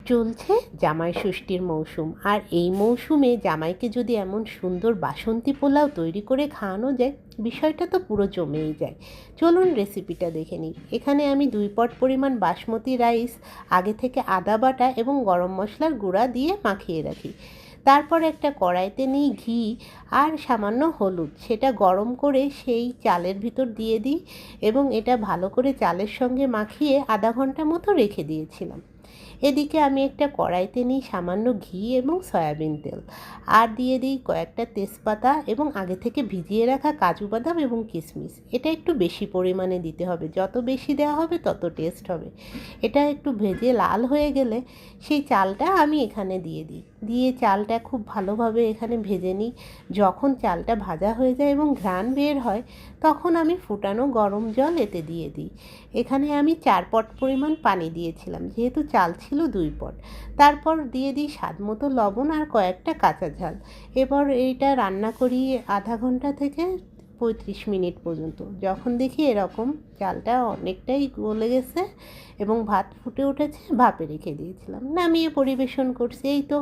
চলছে জামাই ষষ্ঠীর মৌসুম, আর এই মৌসুমে জামাইকে যদি এমন সুন্দর বাসন্তী পোলাও তৈরি করে খাওয়ানো যায়, বিষয়টা তো পুরো জমেই যায়। চলুন রেসিপিটা দেখে নিই। এখানে আমি 2 পট পরিমাণ বাসমতি রাইস আগে থেকে আদা বাটা এবং গরম মশলার গুঁড়া দিয়ে মাখিয়ে রাখি। তারপর একটা কড়াইতে নিই ঘি আর সামান্য হলুদ, সেটা গরম করে সেই চালের ভিতর দিয়ে দিই এবং এটা ভালো করে চালের সঙ্গে মাখিয়ে আধা ঘন্টা মতো রেখে দিয়েছিলাম। এদিকে আমি একটা কড়াইতে নিই সামান্য ঘি এবং সয়াবিন তেল, আর দিয়ে দিই কয়েকটা তেজপাতা এবং আগে থেকে ভিজিয়ে রাখা কাজু বাদাম এবং কিশমিশ। এটা একটু বেশি পরিমাণে দিতে হবে, যত বেশি দেওয়া হবে তত টেস্ট হবে। এটা একটু ভেজে লাল হয়ে গেলে সেই চালটা আমি এখানে দিয়ে চালটা খুব ভালোভাবে এখানে ভেজে নিই। যখন চালটা ভাজা হয়ে যায় এবং ঘ্রাণ বের হয়, তখন আমি ফুটানো গরম জল এতে দিয়ে দিই। এখানে আমি 4 পট পরিমাণ পানি দিয়েছিলাম, যেহেতু চাল ছিল 2 পট। তারপর দিয়ে দিই স্বাদ মতো লবণ আর কয়েকটা কাঁচা ঝাল। এবার এইটা রান্না করি আধা ঘন্টা থেকে 35 মিনিট পর্যন্ত। যখন দেখি এরকম চালটা অনেকটাই গলে গেছে এবং ভাত ফুটে উঠেছে, ভাপে রেখে দিয়েছিলাম, নামিয়ে পরিবেশন করছি। এই তো